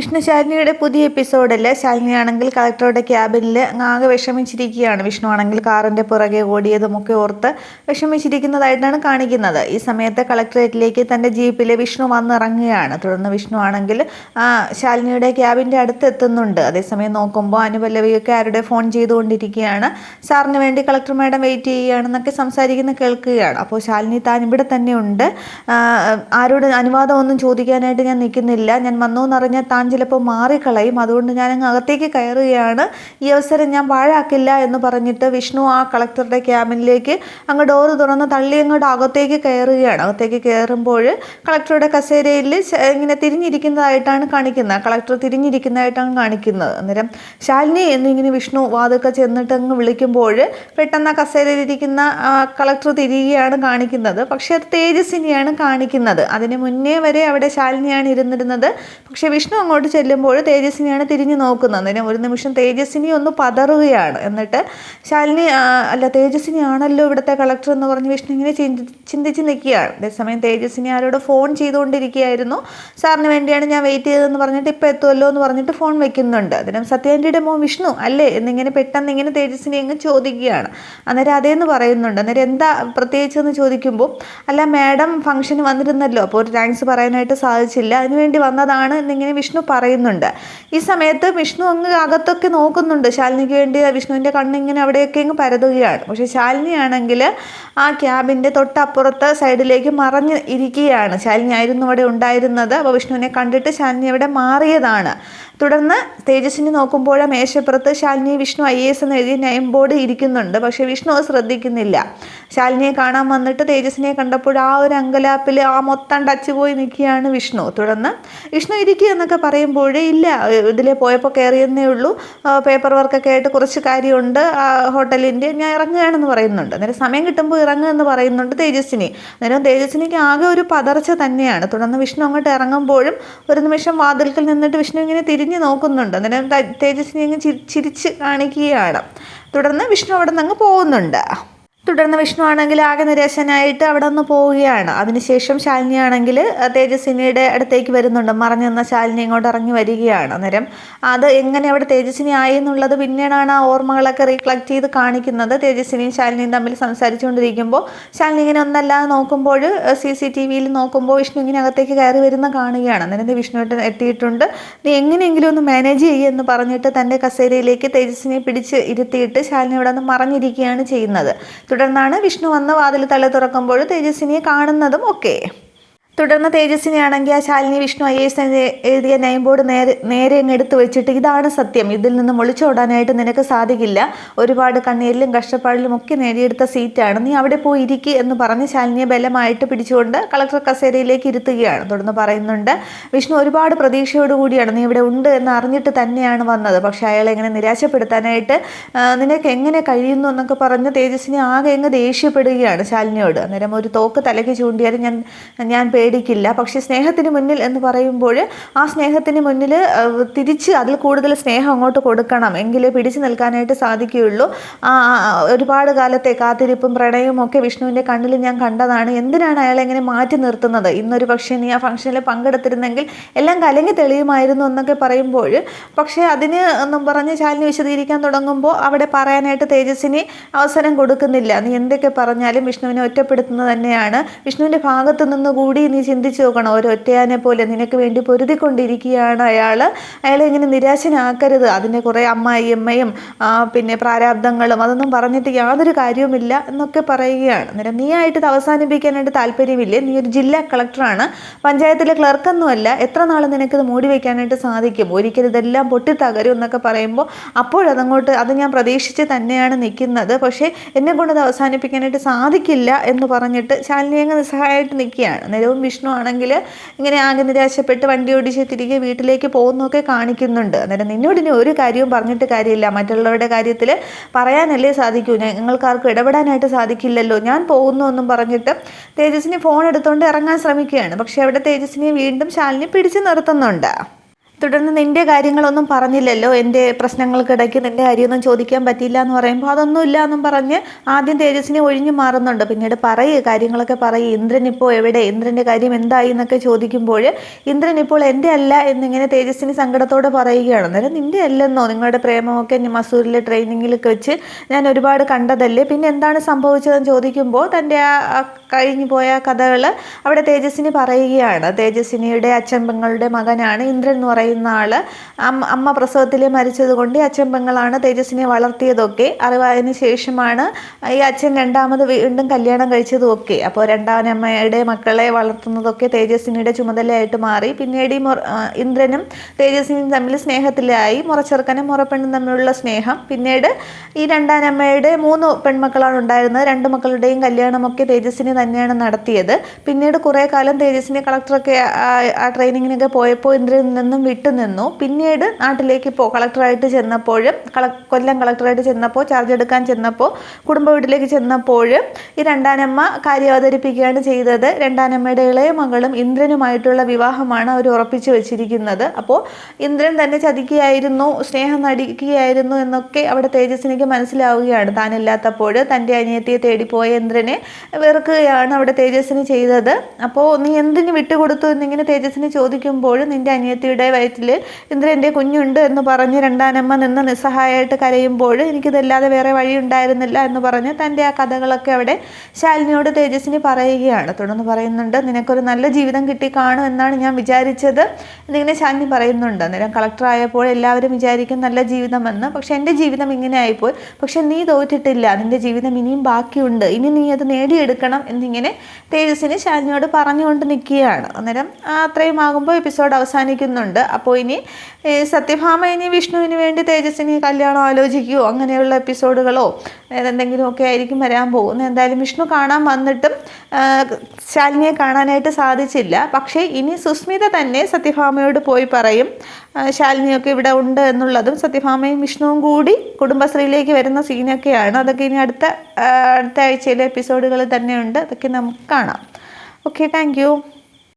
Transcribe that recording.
വിഷ്ണു ശാലിനിയുടെ പുതിയ എപ്പിസോഡിൽ ശാലിനിയാണെങ്കിൽ കളക്ടറുടെ ക്യാബിനിൽ ആകെ വിഷമിച്ചിരിക്കുകയാണ്. വിഷ്ണു ആണെങ്കിൽ കാറിൻ്റെ പുറകെ ഓടിയതുമൊക്കെ ഓർത്ത് വിഷമിച്ചിരിക്കുന്നതായിട്ടാണ് കാണിക്കുന്നത്. ഈ സമയത്ത് കളക്ടറേറ്റിലേക്ക് തൻ്റെ ജീപ്പിൽ വിഷ്ണു വന്നിറങ്ങുകയാണ്. തുടർന്ന് വിഷ്ണു ആണെങ്കിൽ ശാലിനിയുടെ ക്യാബിൻ്റെ അടുത്ത് എത്തുന്നുണ്ട്. അതേസമയം നോക്കുമ്പോൾ അനുപല്ലവിയൊക്കെ ആരുടെ ഫോൺ ചെയ്തുകൊണ്ടിരിക്കുകയാണ്. സാറിന് വേണ്ടി കളക്ടർ മാഡം വെയിറ്റ് ചെയ്യുകയാണെന്നൊക്കെ സംസാരിക്കുന്ന കേൾക്കുകയാണ്. അപ്പോൾ ശാലിനി താൻ ഇവിടെ തന്നെ ഉണ്ട്, ആരോട് അനുവാദമൊന്നും ചോദിക്കാനായിട്ട് ഞാൻ നിൽക്കുന്നില്ല, ഞാൻ വന്നു എന്നറിഞ്ഞാൽ താൻ ചിലപ്പോൾ മാറിക്കളയും, അതുകൊണ്ട് ഞാൻ അങ്ങ് അകത്തേക്ക് കയറുകയാണ്, ഈ അവസരം ഞാൻ പാഴാക്കില്ല എന്ന് പറഞ്ഞിട്ട് വിഷ്ണു ആ കളക്ടറുടെ ക്യാബിനിലേക്ക് അങ്ങ് ഡോറ് തുറന്ന് തള്ളി അങ്ങോട്ട് അകത്തേക്ക് കയറുകയാണ്. അകത്തേക്ക് കയറുമ്പോൾ കളക്ടറുടെ കസേരയിൽ ഇങ്ങനെ തിരിഞ്ഞിരിക്കുന്നതായിട്ടാണ് കാണിക്കുന്നത്. കളക്ടർ തിരിഞ്ഞിരിക്കുന്നതായിട്ടാണ് കാണിക്കുന്നത്. അന്നേരം ശാലിനി എന്നിങ്ങനെ വിഷ്ണു വാതൊക്കെ ചെന്നിട്ട് അങ്ങ് വിളിക്കുമ്പോൾ പെട്ടെന്ന് കസേരയിലിരിക്കുന്ന കളക്ടർ തിരികെയാണ് കാണിക്കുന്നത്. പക്ഷെ അത് തേജസ്വിനിയാണ് കാണിക്കുന്നത്. അതിന് മുന്നേ വരെ അവിടെ ശാലിനിയാണ് ഇരുന്നിരുന്നത്. പക്ഷെ വിഷ്ണു അങ്ങോട്ട് ചെല്ലുമ്പോൾ തേജസ്വിനിയാണ് തിരിഞ്ഞു നോക്കുന്നത്. അതിന് ഒരു നിമിഷം തേജസ്വിനി ഒന്ന് പതറുകയാണ്. എന്നിട്ട് ശാലിനി അല്ല തേജസ്വിനി ആണല്ലോ ഇവിടുത്തെ കളക്ടർ എന്ന് പറഞ്ഞ് വിഷ്ണു ഇങ്ങനെ ചിന്തിച്ച് നിൽക്കുകയാണ്. അതേസമയം തേജസ്വിനി ആരോട് ഫോൺ ചെയ്തുകൊണ്ടിരിക്കുകയായിരുന്നു. സാറിന് വേണ്ടിയാണ് ഞാൻ വെയിറ്റ് ചെയ്തതെന്ന് പറഞ്ഞിട്ട് ഇപ്പോൾ എത്തുമല്ലോ എന്ന് പറഞ്ഞിട്ട് ഫോൺ വെക്കുന്നുണ്ട്. അതിനും സത്യാൻ്റിയുടെ മോൻ വിഷ്ണു അല്ലേ എന്നിങ്ങനെ പെട്ടെന്ന് ഇങ്ങനെ തേജസ്വിനി അങ്ങ് ചോദിക്കുകയാണ്. അന്നേരം അതേന്ന് പറയുന്നുണ്ട്. അന്നേരം എന്താ പ്രത്യേകിച്ചെന്ന് ചോദിക്കുമ്പോൾ അല്ല മാഡം ഫംഗ്ഷന് വന്നിരുന്നല്ലോ, അപ്പോൾ ഒരു താങ്ക്സ് പറയാനായിട്ട് സാധിച്ചില്ല, അതിനുവേണ്ടി വന്നതാണ് എന്നിങ്ങനെ വിഷ്ണു പറയുന്നുണ്ട്. ഈ സമയത്ത് വിഷ്ണു അങ്ങ് അകത്തൊക്കെ നോക്കുന്നുണ്ട്. ശാലിനിക്ക് വേണ്ടി വിഷ്ണുവിൻ്റെ കണ്ണിങ്ങനെ അവിടെയൊക്കെ അങ്ങ് പരതുകയാണ്. പക്ഷേ ശാലിനി ആണെങ്കിൽ ആ ക്യാബിൻ്റെ തൊട്ടപ്പുറത്ത് സൈഡിലേക്ക് മറഞ്ഞ് ഇരിക്കുകയാണ്. ശാലിനി ആയിരുന്നു അവിടെ ഉണ്ടായിരുന്നത്. അപ്പോൾ വിഷ്ണുവിനെ കണ്ടിട്ട് ശാലിനി അവിടെ മാറിയതാണ്. തുടർന്ന് തേജസ്വിനി നോക്കുമ്പോൾ മേശപ്പുറത്ത് ശാലിനി വിഷ്ണു IAS എന്ന് എഴുതിയ നെയിം ബോർഡ് ഇരിക്കുന്നുണ്ട്. പക്ഷേ വിഷ്ണു അത് ശ്രദ്ധിക്കുന്നില്ല. ശാലിനിയെ കാണാൻ വന്നിട്ട് തേജസ്വിനിയെ കണ്ടപ്പോൾ ആ ഒരു അങ്കലാപ്പിൽ മൊത്തം ടച്ച് പോയി നിൽക്കുകയാണ് വിഷ്ണു. തുടർന്ന് വിഷ്ണു ഇരിക്കുക എന്നൊക്കെ പറയുമ്പോൾ ഇല്ല, ഇതിലെ പോയപ്പോൾ കയറിയെന്നേ ഉള്ളൂ, പേപ്പർ വർക്കൊക്കെ ആയിട്ട് കുറച്ച് കാര്യമുണ്ട് ഹോട്ടലിൻ്റെ, ഞാൻ ഇറങ്ങുകയാണെന്ന് പറയുന്നുണ്ട്. അന്നേരം സമയം കിട്ടുമ്പോൾ ഇറങ്ങുക എന്ന് പറയുന്നുണ്ട് തേജസ്വിനി. അന്നേരം തേജസ്വിനിക്ക് ആകെ ഒരു പതർച്ച തന്നെയാണ്. തുടർന്ന് വിഷ്ണു അങ്ങോട്ട് ഇറങ്ങുമ്പോഴും ഒരു നിമിഷം വാതിൽക്കൽ നിന്നിട്ട് വിഷ്ണു ഇങ്ങനെ തിരിഞ്ഞു നോക്കുന്നുണ്ട്. അന്നേരം തേജസ്വിനി അങ്ങ് ചിരിച്ച് കാണിക്കുകയാണ്. തുടർന്ന് വിഷ്ണു അവിടെ നിന്ന് അങ്ങ് പോകുന്നുണ്ട്. തുടർന്ന് വിഷ്ണു ആണെങ്കിൽ ആകെ നിരാശനായിട്ട് അവിടെ നിന്ന് പോവുകയാണ്. അതിനുശേഷം ശാലിനി ആണെങ്കിൽ തേജസ്വിനിയുടെ അടുത്തേക്ക് വരുന്നുണ്ട്. മറഞ്ഞു നിന്ന ശാലിനി ഇങ്ങോട്ട് ഇറങ്ങി വരികയാണ്. അന്നേരം അത് എങ്ങനെ അവിടെ തേജസ്വിനി ആയി എന്നുള്ളത് പിന്നീടാണ് ആ ഓർമ്മകളൊക്കെ റീകളക്ട് ചെയ്ത് കാണിക്കുന്നത്. തേജസ്വിനിയും ശാലിനിയും തമ്മിൽ സംസാരിച്ചുകൊണ്ടിരിക്കുമ്പോൾ ശാലിനി ഇങ്ങനെ ഒന്നല്ലാതെ നോക്കുമ്പോൾ CCTVയിൽ നോക്കുമ്പോൾ വിഷ്ണു ഇങ്ങനെ അകത്തേക്ക് കയറി വരുന്ന കാണുകയാണ്. അന്നേരം വിഷ്ണു എത്തിയിട്ടുണ്ട്, നീ എങ്ങനെയെങ്കിലും ഒന്ന് മാനേജ് ചെയ്യുമെന്ന് പറഞ്ഞിട്ട് തൻ്റെ കസേരയിലേക്ക് തേജസ്വിനിയെ പിടിച്ച് ഇരുത്തിയിട്ട് ശാലിനി അവിടെ നിന്ന് മറഞ്ഞിരിക്കുകയാണ് ചെയ്യുന്നത്. തുടർന്നാണ് വിഷ്ണു വന്ന് വാതിൽ തള്ളി തുറക്കുമ്പോൾ തേജസ്വിനിയെ കാണുന്നതും ഒക്കെ. തുടർന്ന് തേജസ്വിനിയാണെങ്കിൽ ആ ശാലിനി വിഷ്ണു IAS എഴുതിയ നെയിം ബോർഡ് നേരെ അങ്ങ് എടുത്ത് വെച്ചിട്ട് ഇതാണ് സത്യം, ഇതിൽ നിന്നും ഒളിച്ചോടാനായിട്ട് നിനക്ക് സാധിക്കില്ല, ഒരുപാട് കണ്ണീരിലും കഷ്ടപ്പാടിലും ഒക്കെ നേടിയെടുത്ത സീറ്റാണ്, നീ അവിടെ പോയി ഇരിക്കുക എന്ന് പറഞ്ഞ് ശാലിനിയെ ബലമായിട്ട് പിടിച്ചുകൊണ്ട് കളക്ടർ കസേരയിലേക്ക് ഇരുത്തുകയാണ്. തുടർന്ന് പറയുന്നുണ്ട്, വിഷ്ണു ഒരുപാട് പ്രതീക്ഷയോടുകൂടിയാണ് നീ ഇവിടെ ഉണ്ട് എന്ന് അറിഞ്ഞിട്ട് തന്നെയാണ് വന്നത്, പക്ഷേ അയാളെ എങ്ങനെ നിരാശപ്പെടുത്താനായിട്ട് നിനക്ക് എങ്ങനെ കഴിയുന്നു എന്നൊക്കെ പറഞ്ഞ് തേജസ്വിനി ആകെ അങ്ങ് ദേഷ്യപ്പെടുകയാണ് ശാലിനിയോട്. അന്നേരം ഒരു തോക്ക് തലയ്ക്ക് ചൂണ്ടിയാലും ഞാൻ പേടിക്കില്ല, പക്ഷേ സ്നേഹത്തിന് മുന്നിൽ എന്ന് പറയുമ്പോൾ ആ സ്നേഹത്തിന് മുന്നിൽ തിരിച്ച് അതിൽ കൂടുതൽ സ്നേഹം അങ്ങോട്ട് കൊടുക്കണം, എങ്കിലേ പിടിച്ചു നിൽക്കാനായിട്ട് സാധിക്കുകയുള്ളൂ. ഒരുപാട് കാലത്തെ കാത്തിരിപ്പും പ്രണയവും ഒക്കെ വിഷ്ണുവിൻ്റെ കണ്ണിൽ ഞാൻ കണ്ടതാണ്, എന്തിനാണ് അയാളെ എങ്ങനെ മാറ്റി നിർത്തുന്നത്, ഇന്നൊരു പക്ഷേ നീ ആ ഫംഗ്ഷനിൽ പങ്കെടുത്തിരുന്നെങ്കിൽ എല്ലാം കലങ്ങി തെളിയുമായിരുന്നു എന്നൊക്കെ പറയുമ്പോൾ, പക്ഷേ അതിന് എന്നും പറഞ്ഞ് ശാലിനി വിശദീകരിക്കാൻ തുടങ്ങുമ്പോൾ അവിടെ പറയാനായിട്ട് തേജസ്വിനി അവസരം കൊടുക്കുന്നില്ല. നീ എന്തൊക്കെ പറഞ്ഞാലും വിഷ്ണുവിനെ ഒറ്റപ്പെടുത്തുന്നത് തന്നെയാണ്, വിഷ്ണുവിൻ്റെ ഭാഗത്തു നിന്നുകൂടി നീ ചിന്തിച്ചു നോക്കണം, ഒരു ഒറ്റയാനെ പോലെ നിനക്ക് വേണ്ടി പൊരുതിക്കൊണ്ടിരിക്കുകയാണ് അയാളെ ഇങ്ങനെ നിരാശനാക്കരുത്, അതിൻ്റെ കുറേ അമ്മയും പിന്നെ പ്രാരാബ്ദങ്ങളും അതൊന്നും പറഞ്ഞിട്ട് യാതൊരു കാര്യവുമില്ല എന്നൊക്കെ പറയുകയാണ്. അന്നേരം നീ ആയിട്ട് ഇത് അവസാനിപ്പിക്കാനായിട്ട് താല്പര്യമില്ലേ, നീ ഒരു ജില്ലാ കളക്ടറാണ്, പഞ്ചായത്തിലെ ക്ലർക്കൊന്നുമല്ല, എത്ര നാൾ നിനക്കിത് മൂടി വയ്ക്കാനായിട്ട് സാധിക്കും, ഒരിക്കലും ഇതെല്ലാം പൊട്ടിത്തകരും എന്നൊക്കെ പറയുമ്പോൾ അപ്പോഴതങ്ങോട്ട് അത് ഞാൻ പ്രതീക്ഷിച്ച് തന്നെയാണ് നിൽക്കുന്നത്, പക്ഷേ എന്നെ കൊണ്ട് അത് അവസാനിപ്പിക്കാനായിട്ട് സാധിക്കില്ല എന്ന് പറഞ്ഞിട്ട് ശാലിനി അങ്ങ് നിസ്സഹായമായിട്ട് നിൽക്കുകയാണ്. നേരവും വിഷ്ണു ആണെങ്കിൽ ഇങ്ങനെ ആകെ നിരാശപ്പെട്ട് വണ്ടി ഓടിച്ച് തിരികെ വീട്ടിലേക്ക് പോകുന്നൊക്കെ കാണിക്കുന്നുണ്ട്. അന്നേരം നിന്നോട് ഇനി ഒരു കാര്യവും പറഞ്ഞിട്ട് കാര്യമില്ല, മറ്റുള്ളവരുടെ കാര്യത്തിൽ പറയാനല്ലേ സാധിക്കൂ, ഞങ്ങൾക്കാർക്കും ഇടപെടാനായിട്ട് സാധിക്കില്ലല്ലോ, ഞാൻ പോകുന്നു എന്നും പറഞ്ഞിട്ട് തേജസ്വിനി ഫോൺ എടുത്തുകൊണ്ട് ഇറങ്ങാൻ ശ്രമിക്കുകയാണ്. പക്ഷേ അവിടെ തേജസ്വിനിയെ വീണ്ടും ശാലിനി പിടിച്ചു നിർത്തുന്നുണ്ട്. തുടർന്ന് നിൻ്റെ കാര്യങ്ങളൊന്നും പറഞ്ഞില്ലല്ലോ, എൻ്റെ പ്രശ്നങ്ങൾക്കിടയ്ക്ക് നിൻ്റെ കാര്യമൊന്നും ചോദിക്കാൻ പറ്റിയില്ല എന്ന് പറയുമ്പോൾ അതൊന്നും ഇല്ല എന്നും പറഞ്ഞ് ആദ്യം തേജസ്വിനി ഒഴിഞ്ഞു മാറുന്നുണ്ട്. പിന്നീട് കാര്യങ്ങളൊക്കെ ഇന്ദ്രൻ ഇപ്പോൾ എവിടെ, ഇന്ദ്രൻ്റെ കാര്യം എന്തായി എന്നൊക്കെ ചോദിക്കുമ്പോൾ ഇന്ദ്രൻ ഇപ്പോൾ എൻ്റെ അല്ല എന്നിങ്ങനെ തേജസ്വിനി സങ്കടത്തോടെ പറയുകയാണ്. അന്നേരം നിൻ്റെ അല്ലെന്നോ, നിങ്ങളുടെ പ്രേമമൊക്കെ മസൂരിലെ ട്രെയിനിങ്ങിലൊക്കെ വെച്ച് ഞാൻ ഒരുപാട് കണ്ടതല്ലേ, പിന്നെ എന്താണ് സംഭവിച്ചതെന്ന് ചോദിക്കുമ്പോൾ തൻ്റെ ആ കഴിഞ്ഞു പോയ കഥകൾ അവിടെ തേജസ്വിനി പറയുകയാണ്. തേജസ്വിനിയുടെ അച്ഛൻ മകനാണ് ഇന്ദ്രൻ എന്ന് പറയുന്ന ആൾ. അമ്മ പ്രസവത്തിൽ മരിച്ചതുകൊണ്ട് അച്ഛൻ പെങ്ങളാണ് തേജസ്വിനിയെ വളർത്തിയതൊക്കെ. അറിവായതിനു ശേഷമാണ് ഈ അച്ഛൻ രണ്ടാമത് വീണ്ടും കല്യാണം കഴിച്ചതുമൊക്കെ. അപ്പോൾ രണ്ടാമമ്മയുടെ മക്കളെ വളർത്തുന്നതൊക്കെ തേജസ്വിനിയുടെ ചുമതലയായിട്ട് മാറി. പിന്നീട് ഈ ഇന്ദ്രനും തേജസ്വിനിയും തമ്മിൽ സ്നേഹത്തിലായി. മുറച്ചെറുക്കനും മുറപ്പെണ്ണും തമ്മിലുള്ള സ്നേഹം. പിന്നീട് ഈ രണ്ടാനമ്മയുടെ 3 പെൺമക്കളാണ് ഉണ്ടായിരുന്നത്. 2 മക്കളുടെയും കല്യാണമൊക്കെ തേജസ്വിനി തന്നെയാണ് നടത്തിയത്. പിന്നീട് കുറേ കാലം തേജസ്വിനി കളക്ടറൊക്കെ ആ ട്രെയിനിങ്ങിനൊക്കെ പോയപ്പോൾ ഇന്ദ്രനിൽ നിന്നും വിട്ടുനിന്നു. പിന്നീട് നാട്ടിലേക്ക് കളക്ടറായിട്ട് ചെന്നപ്പോൾ കൊല്ലം കളക്ടറായിട്ട് ചെന്നപ്പോൾ ചാർജ് എടുക്കാൻ ചെന്നപ്പോൾ കുടുംബ വീട്ടിലേക്ക് ചെന്നപ്പോൾ ഈ രണ്ടാനമ്മ കാര്യം അവതരിപ്പിക്കുകയാണ് ചെയ്തത്. രണ്ടാനമ്മയുടെ ഇളയ മകളും ഇന്ദ്രനുമായിട്ടുള്ള വിവാഹമാണ് അവർ ഉറപ്പിച്ചു വെച്ചിരിക്കുന്നത്. അപ്പോൾ ഇന്ദ്രൻ തന്നെ ചതിക്കുകയായിരുന്നു, സ്നേഹം നടിക്കുകയായിരുന്നു എന്നൊക്കെ അവിടെ തേജസ്വിനിക്ക് മനസ്സിലാവുകയാണ്. താനില്ലാത്തപ്പോൾ തൻ്റെ അനിയത്തിയെ തേടിപ്പോയ ഇന്ദ്രനെ വെറുക്കുകയാണ് അവിടെ തേജസ്വിനി ചെയ്തത്. അപ്പോൾ നീ എന്തിന് വിട്ടുകൊടുത്തു എന്നിങ്ങനെ തേജസ്വിനി ചോദിക്കുമ്പോൾ നിൻ്റെ അനിയത്തിയുടെ വയറ്റിൽ ഇന്ദ്രൻ്റെ കുഞ്ഞുണ്ട് എന്ന് പറഞ്ഞ് രണ്ടാനമ്മ നിന്ന് നിസ്സഹായമായിട്ട് കരയുമ്പോൾ എനിക്കിതല്ലാതെ വേറെ വഴി ഉണ്ടായിരുന്നില്ല എന്ന് പറഞ്ഞ് തൻ്റെ ആ കഥകളൊക്കെ അവിടെ ശാലിനിയോട് തേജസ്വിനി പറയുകയാണ്. തുടർന്ന് പറയുന്നുണ്ട്, നിനക്കൊരു നല്ല ജീവിതം കിട്ടി കാണും എന്നാണ് ഞാൻ വിചാരിച്ചത് എന്നിങ്ങനെ ശാലിനി പറയുന്നുണ്ട്. അന്നേരം കളക്ടറായപ്പോൾ എല്ലാവരും വിചാരിക്കും നല്ല ജീവിതമെന്ന്. പക്ഷെ എൻ്റെ ജീവിതം ഇങ്ങനെ ആയിപ്പോയി. പക്ഷെ നീ തോറ്റിട്ടില്ല, നിൻ്റെ ജീവിതം ഇനിയും ബാക്കിയുണ്ട്, ഇനി നീ അത് നേടിയെടുക്കണം എന്നിങ്ങനെ തേജസ്വിനി ശാലിനിയോട് പറഞ്ഞുകൊണ്ട് നിൽക്കുകയാണ്. അന്നേരം അത്രയും ആകുമ്പോൾ എപ്പിസോഡ് അവസാനിക്കുന്നുണ്ട്. അപ്പോൾ ഇനി സത്യഭാമ ഇനി വിഷ്ണുവിന് വേണ്ടി തേജസ്വിനി കല്യാണം ആലോചിക്കുകയോ അങ്ങനെയുള്ള എപ്പിസോഡുകളോ എന്തെങ്കിലുമൊക്കെ ആയിരിക്കും വരാൻ പോകുന്നത്. എന്തായാലും വിഷ്ണു കാണാൻ വന്നിട്ടും ശാലിനിയെ കാണാനായിട്ട് സാധിച്ചില്ല. പക്ഷേ ഇനി സുസ്മിത തന്നെ സത്യഭാമയോട് പോയി പറയും ശാലിനിയൊക്കെ ഇവിടെ ഉണ്ട് എന്നുള്ളതും. സത്യഭാമയും വിഷ്ണുവും കൂടി കുടുംബശ്രീയിലേക്ക് വരുന്ന സീനൊക്കെയാണ്. അതൊക്കെ ഇനി അടുത്ത ആഴ്ചയിലെ എപ്പിസോഡുകൾ തന്നെയുണ്ട്. അതൊക്കെ നമുക്ക് കാണാം. Okay, thank